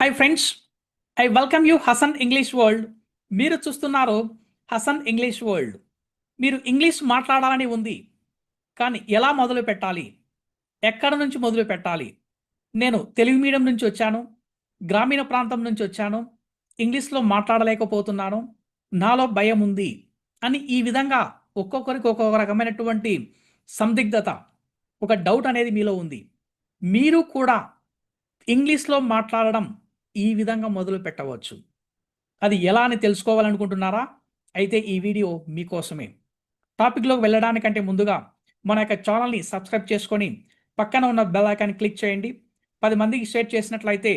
Hi friends, I welcome you Hasan English world. మీరు చూస్తున్నారు Hasan English world. మీరు ఇంగ్లీష్ మాట్లాడాలని ఉంది, కానీ ఎలా మొదలు పెట్టాలి, ఎక్కడ నుంచి మొదలు పెట్టాలి? నేను తెలుగు మీడియం నుంచి వచ్చాను, గ్రామీణ ప్రాంతం నుంచి వచ్చాను, ఇంగ్లీష్లో మాట్లాడలేకపోతున్నాను, నాలో భయం ఉంది అని ఈ విధంగా ఒక్కొక్కరికి ఒక్కొక్క రకమైనటువంటి సందిగ్ధత, ఒక డౌట్ అనేది మీలో ఉంది. మీరు కూడా ఇంగ్లీష్లో మాట్లాడడం ఈ విధంగా మొదలు పెట్టవచ్చు. అది ఎలా అని తెలుసుకోవాలనుకుంటున్నారా? అయితే ఈ వీడియో మీకోసమే. టాపిక్లోకి వెళ్ళడానికంటే ముందుగా మన యొక్క ఛానల్ని సబ్స్క్రైబ్ చేసుకొని పక్కన ఉన్న బెల్ ఐకాన్ క్లిక్ చేయండి. 10 మందికి షేర్ చేసినట్లయితే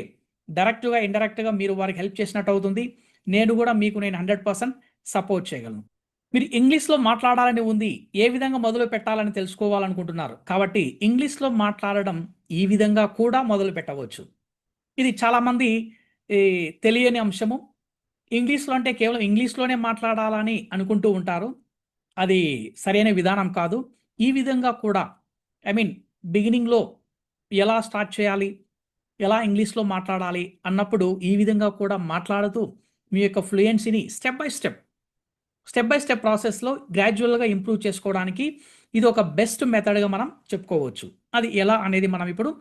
డైరెక్ట్గా ఇండైరెక్ట్గా మీరు వారికి హెల్ప్ చేసినట్టు అవుతుంది. నేను కూడా మీకు 100% సపోర్ట్ చేయగలను. మీరు ఇంగ్లీష్లో మాట్లాడాలని ఉంది, ఏ విధంగా మొదలు పెట్టాలని తెలుసుకోవాలనుకుంటున్నారు కాబట్టి ఇంగ్లీష్లో మాట్లాడడం ఈ విధంగా కూడా మొదలు పెట్టవచ్చు. ఇది చాలామంది తెలియని అంశము. ఇంగ్లీష్లో అంటే కేవలం ఇంగ్లీష్లోనే మాట్లాడాలని అనుకుంటూ ఉంటారు. అది సరైన విధానం కాదు. ఈ విధంగా కూడా బిగినింగ్లో ఎలా స్టార్ట్ చేయాలి, ఎలా ఇంగ్లీష్లో మాట్లాడాలి అన్నప్పుడు ఈ విధంగా కూడా మాట్లాడుతూ మీ యొక్క ఫ్లూయెన్సీని స్టెప్ బై స్టెప్ ప్రాసెస్లో గ్రాడ్యువల్గా ఇంప్రూవ్ చేసుకోవడానికి ఇది ఒక బెస్ట్ మెథడ్గా మనం చెప్పుకోవచ్చు. అది ఎలా అనేది మనం ఇప్పుడు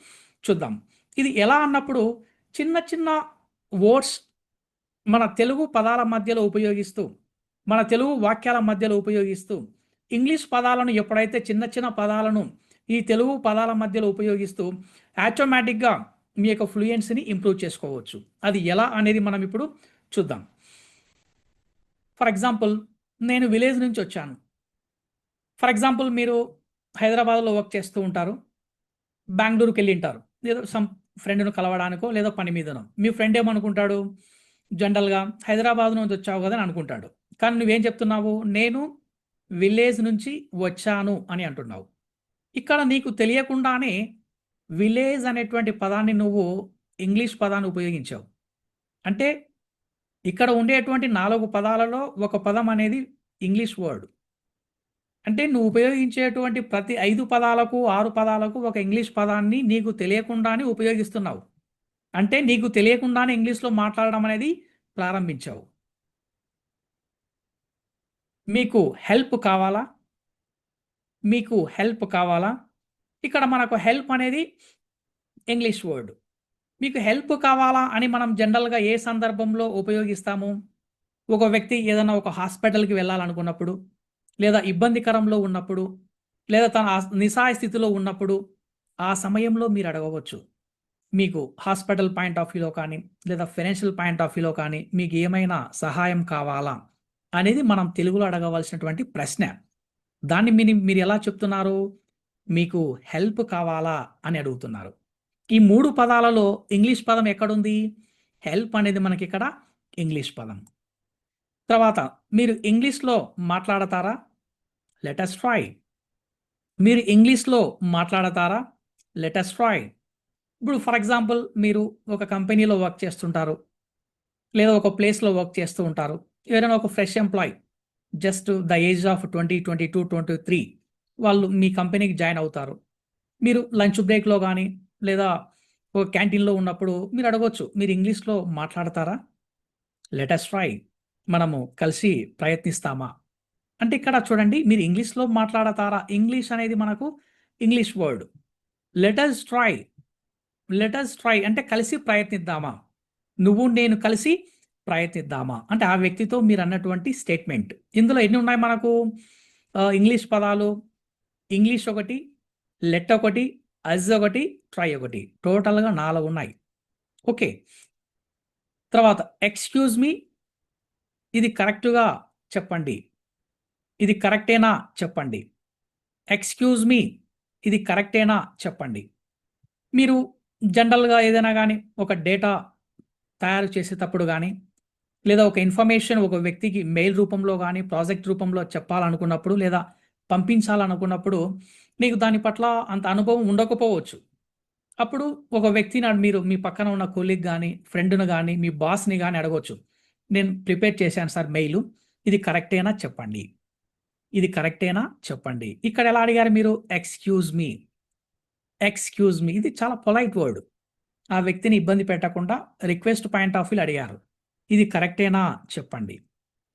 చూద్దాం. ఇది ఎలా అన్నప్పుడు చిన్న చిన్న వర్డ్స్ మన తెలుగు పదాల మధ్యలో ఉపయోగిస్తూ, మన తెలుగు వాక్యాల మధ్యలో ఉపయోగిస్తూ, ఇంగ్లీష్ పదాలను ఎప్పుడైతే చిన్న చిన్న పదాలను ఈ తెలుగు పదాల మధ్యలో ఉపయోగిస్తూ ఆటోమేటిక్గా మీ యొక్క ఫ్లూయెన్సీని ఇంప్రూవ్ చేసుకోవచ్చు. అది ఎలా అనేది మనం ఇప్పుడు చూద్దాం. ఫర్ ఎగ్జాంపుల్, నేను విలేజ్ నుంచి వచ్చాను. ఫర్ ఎగ్జాంపుల్, మీరు హైదరాబాద్లో వర్క్ చేస్తూ ఉంటారు, బెంగళూరుకి వెళ్ళి ఉంటారు, ఏదో సమ్ ఫ్రెండ్ను కలవడానికో లేదా పని మీదనో. మీ ఫ్రెండ్ ఏమనుకుంటాడు, జనరల్గా హైదరాబాద్ నుంచి వచ్చావు కదా అని అనుకుంటాడు. కానీ నువ్వేం చెప్తున్నావు, నేను విలేజ్ నుంచి వచ్చాను అని అంటున్నావు. ఇక్కడ నీకు తెలియకుండానే విలేజ్ అనేటువంటి పదాన్ని నువ్వు ఇంగ్లీష్ పదాన్ని ఉపయోగించావు. అంటే ఇక్కడ ఉండేటువంటి 4 పదాలలో ఒక పదం అనేది ఇంగ్లీష్ వర్డ్. అంటే నువ్వు ఉపయోగించేటువంటి ప్రతి 5 పదాలకు 6 పదాలకు ఒక ఇంగ్లీష్ పదాన్ని నీకు తెలియకుండానే ఉపయోగిస్తున్నావు. అంటే నీకు తెలియకుండానే ఇంగ్లీష్లో మాట్లాడడం అనేది ప్రారంభించావు. మీకు హెల్ప్ కావాలా? ఇక్కడ మనకు హెల్ప్ అనేది ఇంగ్లీష్ వర్డ్. మీకు హెల్ప్ కావాలా అని మనం జనరల్గా ఏ సందర్భంలో ఉపయోగిస్తాము? ఒక వ్యక్తి ఏదైనా ఒక హాస్పిటల్కి వెళ్ళాలనుకున్నప్పుడు, లేదా ఇబ్బందికరంలో ఉన్నప్పుడు, లేదా తన నిస్సహాయ స్థితిలో ఉన్నప్పుడు ఆ సమయంలో మీరు అడగవచ్చు. మీకు హాస్పిటల్ పాయింట్ ఆఫ్ వ్యూలో కానీ, లేదా ఫైనాన్షియల్ పాయింట్ ఆఫ్ వ్యూలో కానీ మీకు ఏమైనా సహాయం కావాలా అనేది మనం తెలుగులో అడగవలసినటువంటి ప్రశ్న. దాన్ని మీరు ఎలా చెప్తున్నారు? మీకు హెల్ప్ కావాలా అని అడుగుతున్నారు. ఈ 3 పదాలలో ఇంగ్లీష్ పదం ఎక్కడుంది? హెల్ప్ అనేది మనకి ఇక్కడ ఇంగ్లీష్ పదం. తర్వాత, మీరు ఇంగ్లీష్లో మాట్లాడతారా? Let us try. మీరు ఇంగ్లీష్లో మాట్లాడతారా? Let us try. ఇప్పుడు ఫర్ ఎగ్జాంపుల్, మీరు ఒక కంపెనీలో వర్క్ చేస్తుంటారు, లేదా ఒక ప్లేస్లో వర్క్ చేస్తూ ఉంటారు. ఎవరైనా ఒక fresh employee, just the age of 20, 22, 23 వాళ్ళు మీ కంపెనీకి జాయిన్ అవుతారు. మీరు లంచ్ బ్రేక్లో కానీ, లేదా ఒక క్యాంటీన్లో ఉన్నప్పుడు మీరు అడగవచ్చు, మీరు ఇంగ్లీష్లో మాట్లాడతారా? Let us try. మనము కలిసి ప్రయత్నిస్తామా? అంటే ఇక్కడ చూడండి, మీరు ఇంగ్లీష్లో మాట్లాడతారా? ఇంగ్లీష్ అనేది మనకు English word. Let us try అంటే కలిసి ప్రయత్నిద్దామా? నువ్వు నేను కలిసి ప్రయత్నిద్దామా అంటే ఆ వ్యక్తితో మీరు అన్నటువంటి స్టేట్మెంట్. ఇందులో ఎన్ని ఉన్నాయి మనకు ఇంగ్లీష్ పదాలు? ఇంగ్లీష్ ఒకటి, లెట్ ఒకటి, అజ్ ఒకటి, ట్రై ఒకటి, టోటల్గా 4 ఉన్నాయి. ఓకే. తర్వాత, ఎక్స్క్యూజ్ మీ, ఇది కరెక్ట్గా చెప్పండి, ఇది కరెక్టేనా చెప్పండి. ఎక్స్క్యూజ్ మీ, ఇది కరెక్టేనా చెప్పండి. మీరు జనరల్గా ఏదైనా కానీ ఒక డేటా తయారు చేసేటప్పుడు కానీ, లేదా ఒక ఇన్ఫర్మేషన్ ఒక వ్యక్తికి మెయిల్ రూపంలో కానీ, ప్రాజెక్ట్ రూపంలో చెప్పాలనుకున్నప్పుడు, లేదా పంపించాలనుకున్నప్పుడు మీకు దాని పట్ల అంత అనుభవం ఉండకపోవచ్చు. అప్పుడు ఒక వ్యక్తిని మీరు మీ పక్కన ఉన్న కొలీగ్ కానీ, ఫ్రెండ్ను కానీ, మీ బాస్ని కానీ అడగవచ్చు. నేను ప్రిపేర్ చేశాను సార్ మెయిలు, ఇది కరెక్టేనా చెప్పండి, ఇది కరెక్టేనా చెప్పండి. ఇక్కడ ఎలా అడిగారు మీరు? Excuse me. ఇది చాలా పొలైట్ వర్డ్. ఆ వ్యక్తిని ఇబ్బంది పెట్టకుండా రిక్వెస్ట్ పాయింట్ ఆఫ్ వ్యూలో అడిగారు. ఇది కరెక్టేనా చెప్పండి.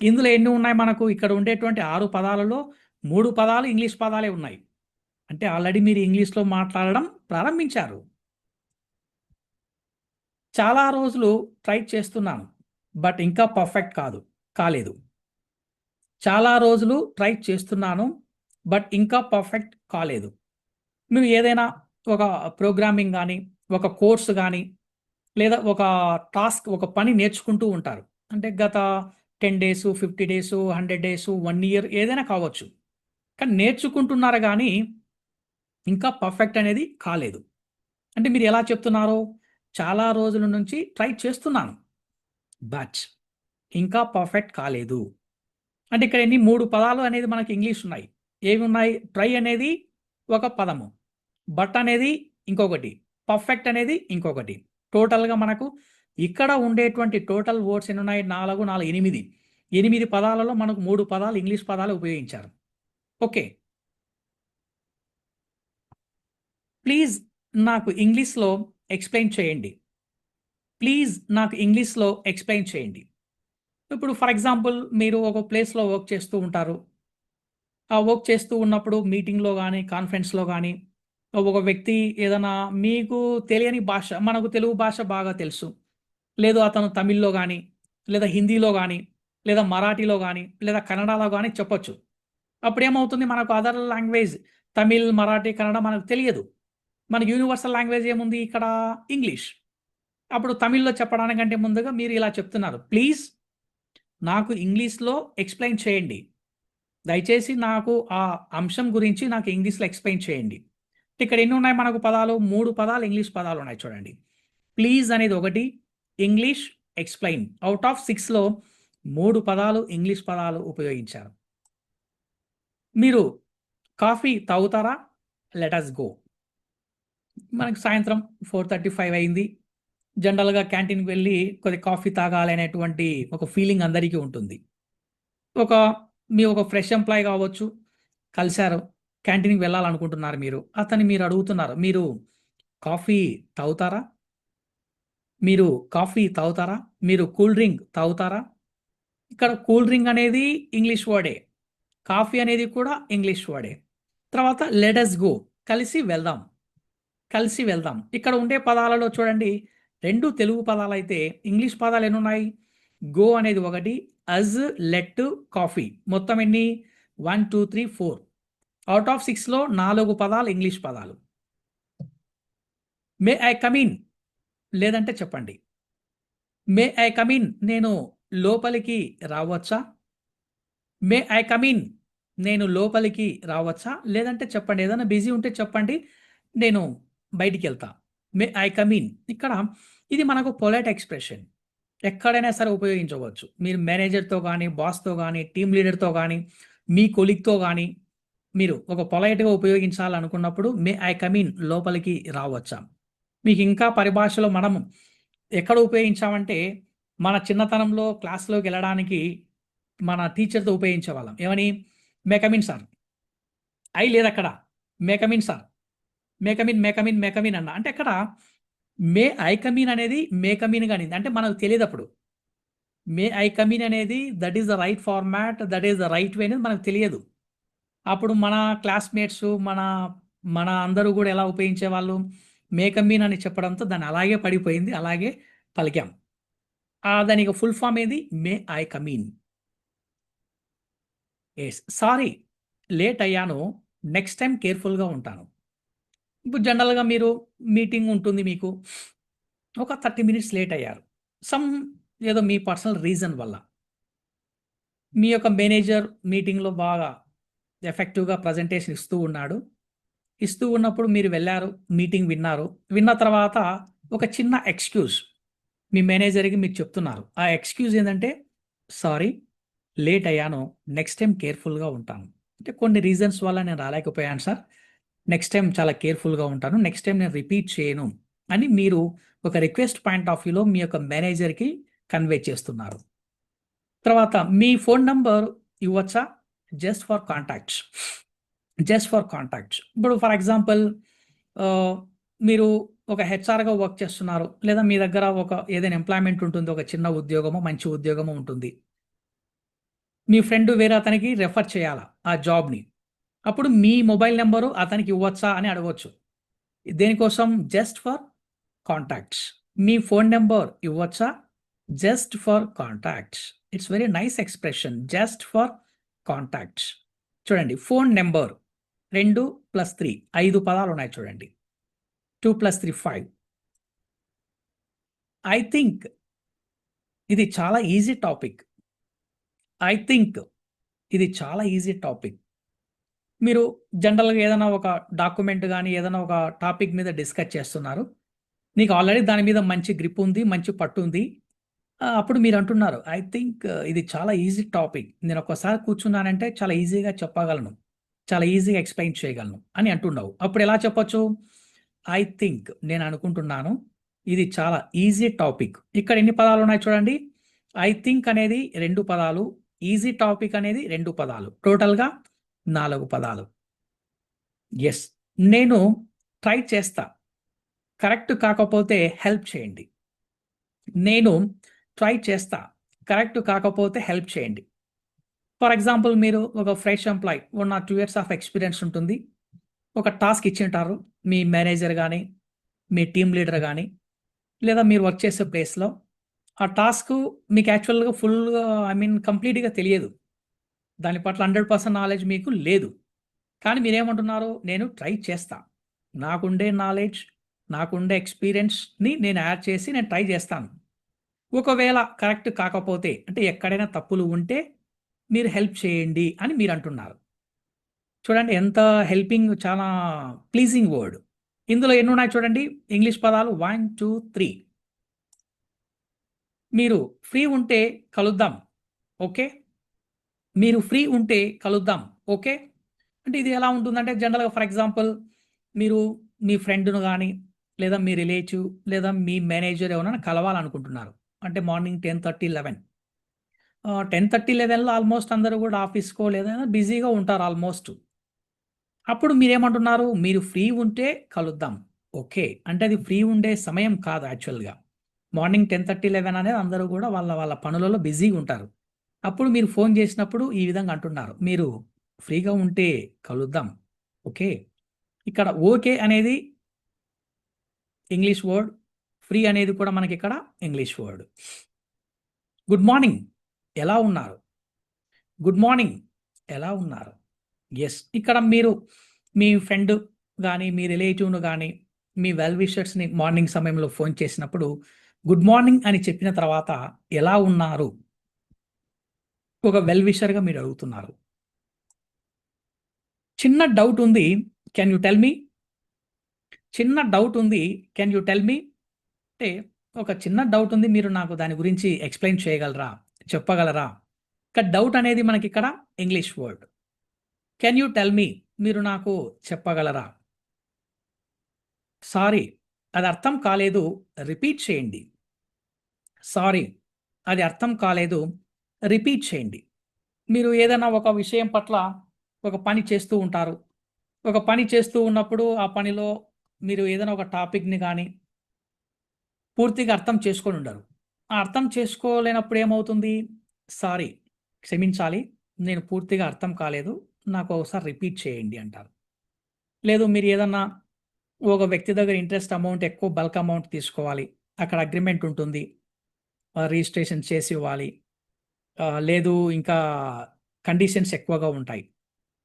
ఇందులో ఎన్ని ఉన్నాయి మనకు? ఇక్కడ ఉండేటువంటి 6 పదాలలో 3 పదాలు ఇంగ్లీష్ పదాలే ఉన్నాయి. అంటే ఆల్రెడీ మీరు ఇంగ్లీష్‌లో మాట్లాడడం ప్రారంభించారు. చాలా రోజులు ట్రై చేస్తున్నాను. బట్ ఇంకా పర్ఫెక్ట్ కాలేదు. చాలా రోజులు ట్రై చేస్తున్నాను. బట్ ఇంకా పర్ఫెక్ట్ కాలేదు. మీరు ఏదైనా ఒక ప్రోగ్రామింగ్ గాని, ఒక కోర్స్ గాని, లేదా ఒక టాస్క్, ఒక పని నేర్చుకుంటూ ఉంటారు. అంటే గత 10 డేసు, 50 డేసు, 100 డేసు, 1 ఇయర్ ఏదైనా కావచ్చు. కానీ నేర్చుకుంటున్నారు గానీ, ఇంకా పర్ఫెక్ట్ అనేది కాలేదు. అంటే మీరు ఎలా చెప్తున్నారు? చాలా రోజుల నుంచి ట్రై చేస్తున్నాను. బట్ ఇంకా పర్ఫెక్ట్ కాలేదు. అంటే ఇక్కడ ఎన్ని 3 పదాలు అనేది మనకి ఇంగ్లీష్ ఉన్నాయి. ఏవి ఉన్నాయి? ట్రై అనేది ఒక పదము. బట్ అనేది ఇంకొకటి. పర్ఫెక్ట్ అనేది ఇంకొకటి. టోటల్‌గా మనకు ఇక్కడ ఉండేటువంటి టోటల్ వర్డ్స్ ఎన్నున్నాయి? 4, 4 8. 8 పదాలలో మనకు 3 పదాలు ఇంగ్లీష్ పదాలు ఉపయోగించారు. ఓకే. ప్లీజ్ నాకు ఇంగ్లీష్‌లో ఎక్స్‌ప్లెయిన్ చేయండి. ప్లీజ్ నాకు ఇంగ్లీష్‌లో ఎక్స్‌ప్లెయిన్ చేయండి. ఇప్పుడు ఫర్ ఎగ్జాంపుల్ మీరు ఒక ప్లేస్‌లో వర్క్ చేస్తూ ఉంటారు. ఆ వర్క్ చేస్తూ ఉన్నప్పుడు మీటింగ్‌లో గాని, కాన్ఫరెన్స్‌లో గాని ఒక వ్యక్తి ఏదైనా మీకు తెలియని భాష, మనకు తెలుగు భాష బాగా తెలుసు. లేదు అతను తమిళ్‌లో గాని, లేదా హిందీలో గాని, లేదా మరాఠీలో గాని, లేదా కన్నడలో గాని చెప్పొచ్చు. అప్పుడేమవుతుంది మనకు అదర్ లాంగ్వేజ్ తమిళ్, మరాఠీ, కన్నడ మనకు తెలియదు. మనకు యూనివర్సల్ లాంగ్వేజ్ ఏముంది ఇక్కడ? ఇంగ్లీష్. అప్పుడు తమిళ్‌లో చెప్పడానికంటే ముందుగా మీరు ఇలా చెప్తున్నారు. ప్లీజ్ నాకు ఇంగ్లీష్‌లో ఎక్స్‌ప్లెయిన్ చేయండి. దయచేసి నాకు ఆ అంశం గురించి నాకు ఇంగ్లీష్‌లో ఎక్స్‌ప్లెయిన్ చేయండి. ఇక్కడ ఎన్ని ఉన్నాయి మనకు పదాలు? 3 పదాలు ఇంగ్లీష్ పదాలున్నాయి చూడండి. ప్లీజ్ అనేది ఒకటి, ఇంగ్లీష్, ఎక్స్‌ప్లెయిన్. ఔట్ ఆఫ్ 6లో 3 పదాలు ఇంగ్లీష్ పదాలు ఉపయోగించారు. మీరు కాఫీ తాగుతారా? Let us go. మనకు సాయంత్రం 4:35 అయింది. జనరల్‌గా క్యాంటీన్‌కి వెళ్లి కొద్దిగా కాఫీ తాగాలి అనేటువంటి ఒక ఫీలింగ్ అందరికీ ఉంటుంది. ఒక మీ ఒక ఫ్రెష్ ఎంప్లాయీ కావచ్చు, కలిసారు. క్యాంటీన్‌కి వెళ్ళాలనుకుంటున్నారు మీరు. అతన్ని మీరు అడుగుతున్నారు. కాఫీ తాగుతారా? మీరు కాఫీ తాగుతారా? మీరు కూల్ డ్రింక్ తాగుతారా? ఇక్కడ కూల్ డ్రింక్ అనేది ఇంగ్లీష్ వర్డే. కాఫీ అనేది కూడా ఇంగ్లీష్ వర్డే. తర్వాత లెట్ అస్ గో. కలిసి వెళ్దాం. కలిసి వెళ్దాం. ఇక్కడ ఉండే పదాలలో చూడండి 2 తెలుగు పదాలైతే ఇంగ్లీష్ పదాలు ఎన్నున్నాయి? గో అనేది ఒకటి, అజ్, లెట్, కాఫీ. మొత్తం ఎన్ని? 1, 2, 3, 4. ఔట్ ఆఫ్ 6లో 4 పదాలు ఇంగ్లీష్ పదాలు. మే ఐ కమ్ ఇన్ లేదంటే చెప్పండి. మే ఐ కమ్ ఇన్ నేను లోపలికి రావచ్చా? మే ఐ కమ్ ఇన్ నేను లోపలికి రావచ్చా? లేదంటే చెప్పండి. ఏదైనా బిజీ ఉంటే చెప్పండి. నేను బయటికెళ్తా. May I come in. ఇక్కడ ఇది మనకు పొలైట్ ఎక్స్‌ప్రెషన్. ఎక్కడైనా సరే ఉపయోగించవచ్చు. మీరు మేనేజర్‌తో గాని, బాస్‌తో గాని, టీమ్ లీడర్‌తో గాని, మీ కొలీగ్‌తో గాని, మీరు ఒక పొలైట్‌గా ఉపయోగించాలనుకున్నప్పుడు మే ఐ కమ్ ఇన్ లోపలికి రావచ్చా? మీకు ఇంకా పరిభాషలో మనం ఎక్కడ ఉపయోగించామంటే, మన చిన్నతనంలో క్లాస్‌లోకెళ్ళడానికి మన టీచర్‌తో ఉపయోగించేవాళ్ళం. ఏమని? May come in sir. I లేదక్కడ. May come in sir. May come in, may come in, may come in అన్నా. అంటే అక్కడ మే ఐ కమ్ ఇన్ అనేది మే కమ్ ఇన్‌గా అనింది. అంటే మనకు తెలీదప్పుడు. మే ఐ కమ్ ఇన్ అనేది that is the right format, that is the right way అనేది మనకు తెలియదు. అప్పుడు మన క్లాస్‌మేట్సు, మన మన అందరూ గూడా ఎలా ఉపయోగించేవాళ్ళు? మే కమ్ ఇన్ అని చెప్పడంతో దాన్ని అలాగే పడిపోయింది. అలాగే పలికాం. దానికి ఫుల్ ఫార్మ్ ఏది? మే I come in. Yes. Sorry late అయ్యాను. నెక్స్ట్ టైమ్ కేర్‌ఫుల్‌గా ఉంటాను. ఇప్పుడు జనరల్‌గా మీరు మీటింగ్ ఉంటుంది మీకు. ఒక 30 మినిట్స్ లేట్ అయ్యారు. సమ్ ఏదో మీ పర్సనల్ రీజన్ వల్ల. మీ యొక్క మేనేజర్ మీటింగ్‌లో బాగా ఎఫెక్టివ్‌గా ప్రజెంటేషన్ ఇస్తూ ఉన్నాడు. ఇస్తూ ఉన్నప్పుడు మీరు వెళ్లారు, మీటింగ్ విన్నారు. విన్న తర్వాత ఒక చిన్న ఎక్స్‌క్యూజ్ మీ మేనేజర్‌కి మీకు చెప్తున్నారు. ఆ ఎక్స్‌క్యూజ్ ఏందంటే, "సారీ లేట్ అయ్యాను. నెక్స్ట్ టైమ్ కేర్‌ఫుల్‌గా ఉంటాను." అంటే కొన్ని రీజన్స్ వల్ల నేను రాలేకపోయాను సార్. నెక్స్ట్ టైమ్ చాలా కేర్‌ఫుల్‌గా ఉంటాను. నెక్స్ట్ టైమ్ నేను రిపీట్ చేయను అని మీరు ఒక రిక్వెస్ట్ పాయింట్ ఆఫ్ వ్యూలో మీ యొక్క మేనేజర్‌కి కన్వే చేస్తున్నారు. తర్వాత మీ ఫోను నంబర్ ఇవ్వచ్చా? Just for contacts. Just for contacts. ఇప్పుడు ఫర్ ఎగ్జాంపుల్ ఆహ్, మీరు ఒక హెచ్ఆర్గా వర్క్ చేస్తున్నారు, లేదా మీ దగ్గర ఒక ఏదైనా ఎంప్లాయ్మెంట్ ఉంటుంది, ఒక చిన్న ఉద్యోగమో మంచి ఉద్యోగమో ఉంటుంది. మీ ఫ్రెండ్ వేరే అతనికి రెఫర్ చేయాలా ఆ జాబ్ని. అప్పుడు మీ మొబైల్ నెంబరు అతనికి ఇవ్వచ్చా అని అడగవచ్చు. దేనికోసం? Just for contacts. మీ ఫోన్ నెంబర్ ఇవ్వచ్చా? Just for contacts. It's very nice expression, just for contacts. చూడండి, ఫోన్ నెంబర్ 2 + 3 5 పదాలు ఉన్నాయి చూడండి. 2 + 3 5. ఐ థింక్ ఇది చాలా ఈజీ టాపిక్. ఐ థింక్ ఇది చాలా ఈజీ టాపిక్. మీరు జనరల్‌గా ఏదైనా ఒక డాక్యుమెంట్ గాని, ఏదైనా ఒక టాపిక్ మీద డిస్కస్ చేస్తున్నారు. నీకు ఆల్రెడీ దాని మీద మంచి గ్రిప్ ఉంది, మంచి పట్టు ఉంది. అప్పుడు మీరు అంటున్నారు, ఐ థింక్ ఇది చాలా ఈజీ టాపిక్. నేను ఒక్కసారి కూర్చున్నానంటే చాలా ఈజీగా చెప్పగలను. చాలా ఈజీగా ఎక్స్‌ప్లెయిన్ చేయగలను అని అంటున్నావు. అప్పుడు ఎలా చెప్పొచ్చు? ఐ థింక్, నేను అనుకుంటున్నాను, ఇది చాలా ఈజీ టాపిక్. ఇక్కడ ఎన్ని పదాలు ఉన్నాయి చూడండి. ఐ థింక్ అనేది 2 పదాలు. ఈజీ టాపిక్ అనేది 2 పదాలు. టోటల్‌గా 4 పదాలు. యెస్. నేను ట్రై చేస్తా. కరెక్ట్ కాకపోతే హెల్ప్ చేయండి. నేను ట్రై చేస్తా. కరెక్ట్ కాకపోతే హెల్ప్ చేయండి. ఫర్ ఎగ్జాంపుల్, మీరు ఒక fresh employee 1 or 2 years of experience ఉంటుంది. ఒక టాస్క్ ఇచ్చింటారు. మీ మేనేజర్ గాని, మీ టీమ్ లీడర్ గాని, లేదా మీరు వర్క్ చేసే ప్లేస్‌లో ఆ టాస్కు మీకు యాక్చువల్‌గా ఫుల్‌గా కంప్లీట్‌గా తెలియదు. దాని పట్ల 100% నాలెడ్జ్ మీకు లేదు. కానీ మీరేమంటున్నారు? నేను ట్రై చేస్తా. నాకుండే నాలెడ్జ్, నాకుండే ఎక్స్‌పీరియన్స్‌ని నేను యాడ్ చేసి నేను ట్రై చేస్తాను. ఒకవేళ కరెక్ట్ కాకపోతే, అంటే ఎక్కడైనా తప్పులు ఉంటే మీరు హెల్ప్ చేయండి అని మీరంటున్నారు. చూడండి, ఎంత హెల్పింగ్, చాలా ప్లీజింగ్ వర్డ్. ఇందులో ఎన్నున్నాయి చూడండి ఇంగ్లీష్ పదాలు. 1, 2, 3. మీరు ఫ్రీ ఉంటే కలుద్దాం. ఓకే. మీరు ఫ్రీ ఉంటే కలుద్దాం. ఓకే. అంటే ఇది ఎలా ఉంటుందంటే, జనరల్‌గా ఫర్ ఎగ్జాంపుల్, మీరు మీ ఫ్రెండ్‌ను గాని, లేదా మీ రిలేటివ్, లేదా మీ మేనేజర్ ఎవరైనా కలవాలనుకుంటున్నారు. అంటే మార్నింగ్ 10:30, 11. 10:30, 11లో ఆల్మోస్ట్ అందరూ కూడా ఆఫీస్‌కో లేదా బిజీగా ఉంటారు ఆల్మోస్ట్. అప్పుడు మీరేమంటున్నారు? మీరు ఫ్రీ ఉంటే కలుద్దాం. ఓకే. అంటే అది ఫ్రీ ఉండే సమయం కాదు యాక్చువల్‌గా. మార్నింగ్ 10:30, 11 అనేది అందరూ కూడా వాళ్ళ వాళ్ళ పనులలో బిజీగా ఉంటారు. అప్పుడు మీరు ఫోన్ చేసినప్పుడు ఈ విధంగా అంటున్నారు. మీరు ఫ్రీగా ఉంటే కలుద్దాం. ఓకే. ఇక్కడ ఓకే అనేది ఇంగ్లీష్ వర్డ్. ఫ్రీ అనేది కూడా మనకిక్కడ ఇంగ్లీష్ వర్డ్. గుడ్ మార్నింగ్, ఎలా ఉన్నారు? గుడ్ మార్నింగ్, ఎలా ఉన్నారు? యెస్. ఇక్కడ మీరు మీ ఫ్రెండ్ గాని, మీ రిలేటివ్‌ను గాని, మీ వెల్ విషర్స్‌ని మార్నింగ్ సమయంలో ఫోన్ చేసినప్పుడు గుడ్ మార్నింగ్ అని చెప్పిన తర్వాత ఎలా ఉన్నారు? ఒక వెల్ విషర్‌గా మీరు అడుగుతున్నారు. చిన్న డౌట్ ఉంది. Can you tell me? చిన్న డౌట్ ఉంది. Can you tell me? అంటే ఒక చిన్న డౌట్ ఉంది. మీరు నాకు దాని గురించి ఎక్స్‌ప్లెయిన్ చేయగలరా? చెప్పగలరా? ఇక డౌట్ అనేది మనకిక్కడ English word. Can you tell me? మీరు నాకు చెప్పగలరా? సారీ, అది అర్థం కాలేదు. రిపీట్ చేయండి. సారీ, అది అర్థం కాలేదు. రిపీట్ చేయండి. మీరు ఏదైనా ఒక విషయం పట్ల ఒక పని చేస్తూ ఉంటారు. ఒక పని చేస్తూ ఉన్నప్పుడు ఆ పనిలో మీరు ఏదైనా ఒక టాపిక్‌ని గాని పూర్తిగా అర్థం చేసుకొనుండరు. ఆ అర్థం చేసుకోలేనప్పుడు ఏమవుతుంది? సారీ, క్షమించాలి, నేను పూర్తిగా అర్థం కాలేదు, నాకు ఒకసారి రిపీట్ చేయండి అంటారు. లేదు, మీరు ఏదన్నా ఒక వ్యక్తి దగ్గర ఇంట్రెస్ట్ అమౌంట్ ఎక్కువ బల్క్ అమౌంట్ తీసుకోవాలి. అక్కడ అగ్రీమెంట్ ఉంటుంది. రిజిస్ట్రేషన్ చేసి ఇవ్వాలి. లేదు, ఇంకా కండిషన్స్ ఎక్కువగా ఉంటాయి.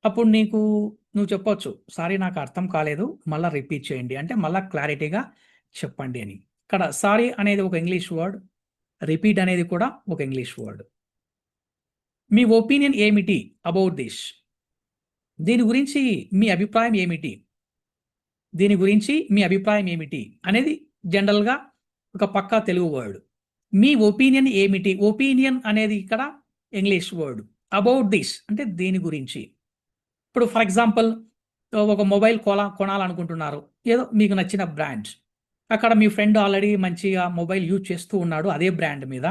అప్పుడు నువ్వు చెప్పొచ్చు, సారీ నాకు అర్థం కాలేదు, మళ్ళా రిపీట్ చేయండి. అంటే మళ్ళా క్లారిటీగా చెప్పండి అని. ఇక్కడ సారీ అనేది ఒక ఇంగ్లీష్ వర్డ్. రిపీట్ అనేది కూడా ఒక ఇంగ్లీష్ వర్డ్. మీ ఒపీనియన్ ఏమిటి అబౌట్ దిస్? దీని గురించి మీ అభిప్రాయం ఏమిటి? దీని గురించి మీ అభిప్రాయం ఏమిటి? అనేది జనరల్‌గా ఒక పక్కా తెలుగు వర్డ్. మీ ఒపీనియన్ ఏమిటి? ఒపీనియన్ అనేది ఇక్కడ ఇంగ్లీష్ వర్డ్. అబౌట్ దిస్ అంటే దీని గురించి. ఇప్పుడు ఫర్ ఎగ్జాంపుల్, ఒక మొబైల్ కొనాలనుకుంటున్నారు. ఏదో మీకు నచ్చిన బ్రాండ్. అక్కడ మీ ఫ్రెండ్ ఆల్రెడీ మంచిగా మొబైల్ యూజ్ చేస్తూ ఉన్నాడు అదే బ్రాండ్ మీద.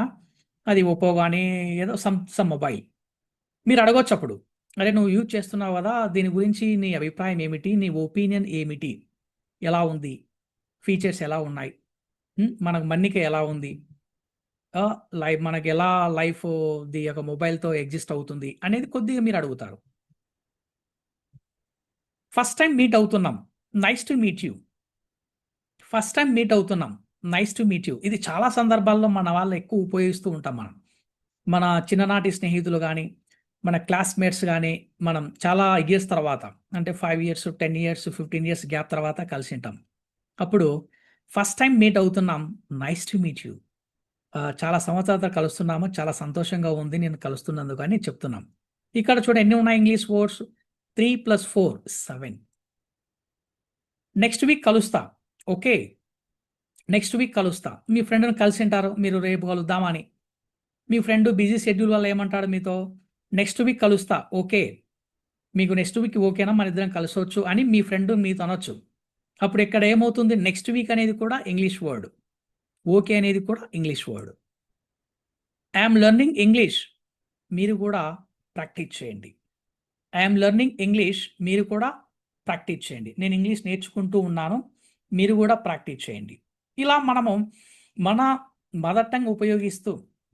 అది ఒప్పో గాని ఏదో సమ్ మొబైల్. మీరు అడగొచ్చప్పుడు, "అరే! నువ్వు యూజ్ చేస్తున్నావు గదా! దీని గురించి నీ అభిప్రాయం ఏమిటి? నీ ఒపీనియన్ ఏమిటి? ఎలా ఉంది?" ఫీచర్స్ ఎలా ఉన్నాయి, మనకు మన్నిక ఎలా ఉంది, మనకి ఎలా లైఫ్ ది యొక్క మొబైల్తో ఎగ్జిస్ట్ అవుతుంది అనేది కొద్దిగా మీరు అడుగుతారు. ఫస్ట్ టైం మీట్ అవుతున్నాం, nice to meet you. First time meet అవుతున్నాం, నైస్ టు మీట్ యూ. ఇది చాలా సందర్భాల్లో మన వాళ్ళు ఎక్కువ ఉపయోగిస్తూ ఉంటాం మనం. మన చిన్ననాటి స్నేహితులు గానీ, మన క్లాస్‌మేట్స్ గానీ, మనం చాలా ఇయర్స్ తర్వాత అంటే 5 ఇయర్స్, 10 ఇయర్స్, 15 ఇయర్స్ గ్యాప్ తర్వాత కలిసుంటాం. అప్పుడు ఫస్ట్ టైమ్ మీట్ అవుతున్నాం, నైస్ టు మీట్ యూ. చాలా సంవత్సరాల తర్వాత కలుస్తున్నాము. చాలా సంతోషంగా ఉంది నేను కలుస్తున్నందుకు అని చెప్తున్నాం. ఇక్కడ చూడు ఎన్ని ఉన్నాయి ఇంగ్లీష్ వర్డ్స్ 3 + 4 7. నెక్స్ట్ వీక్ కలుస్తా. ఓకే. నెక్స్ట్ వీక్ కలుస్తా. మీ ఫ్రెండ్‌ని కలిసుంటారు. మీరు రేపు కలుద్దామా అని. మీ ఫ్రెండ్ బిజీ షెడ్యూల్ వల్ల ఏమంటాడు మీతో? నెక్స్ట్ వీక్ కలుస్తా. ఓకే. మీకు నెక్స్ట్ వీక్ ఓకేనా? మనిద్దరం కలిసొచ్చు అని మీ ఫ్రెండ్ మీతో అనొచ్చు. అప్పుడు ఇక్కడ ఏమవుతుంది? నెక్స్ట్ వీక్ అనేది కూడా ఇంగ్లీష్ వర్డ్. ఓకే అనేది కూడా English word. I am learning English. మీరు కూడా ప్రాక్టీస్ చేయండి. I am learning English. మీరు కూడా ప్రాక్టీస్ చేయండి. నేను ఇంగ్లీష్ నేర్చుకుంటూ ఉన్నాను. మీరు కూడా ప్రాక్టీస్ చేయండి. ఇలా మనము మన మదర్ టంగ్ ఉపయోగిస్తూ,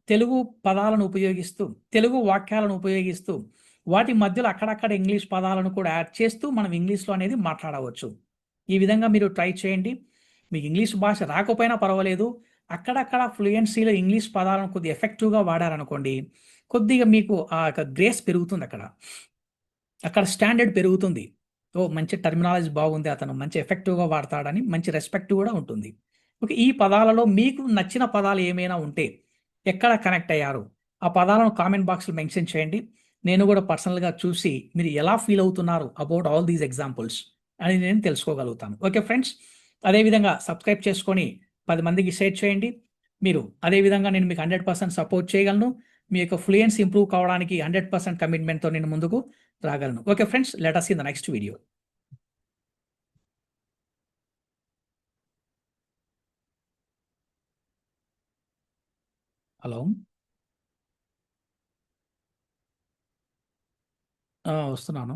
తెలుగు పదాలను ఉపయోగిస్తూ, తెలుగు వాక్యాలను ఉపయోగిస్తూ, వాటి మధ్యలో అక్కడక్కడ ఇంగ్లీష్ పదాలను కూడా యాడ్ చేస్తూ మనం ఇంగ్లీష్‌లో అనేది మాట్లాడవచ్చు. ఈ విధంగా మీరు ట్రై చేయండి. మీకు ఇంగ్లీష్ భాష రాకపోయినా పర్వాలేదు. అక్కడక్కడ ఫ్లూయెన్సీలో ఇంగ్లీష్ పదాలను కొద్దిగా ఎఫెక్టివ్‌గా వాడారనుకోండి, కొద్దిగా మీకు ఆ యొక్క గ్రేస్ పెరుగుతుందక్కడ. అక్కడ స్టాండర్డ్ పెరుగుతుంది. ఓహ్! మంచి టర్మినాలజీ బాగుంది. అతను మంచి ఎఫెక్టివ్‌గా వాడతాడని మంచి రెస్పెక్ట్ గూడా ఉంటుంది. ఓకే. ఈ పదాలలో మీకు నచ్చిన పదాలు ఏమైనా ఉంటే, ఎక్కడ కనెక్ట్ అయ్యారు? ఆ పదాలను కామెంట్ బాక్స్‌లో మెన్షన్ చేయండి. నేను గూడా పర్సనల్‌గా చూసి మీరు ఎలా ఫీల్ అవుతున్నారు అబౌట్ ఆల్ దీస్ ఎగ్జాంపుల్స్ అని నేను తెలుసుకోగలుగుతాను. Okay friends. అదే విధంగా సబ్స్క్రైబ్ చేసుకొని 10 మందికి షేర్ చేయండి. మీరు అదే విధంగా నేను మీకు 100% సపోర్ట్ చేయగలను. మీ యొక్క ఫ్లూయెన్సీ ఇంప్రూవ్ కావడానికి 100% కమిట్మెంట్‌తో నేను ముందుకు రాగలను. Okay friends, let us see the next video. Hello. వస్తున్నాను.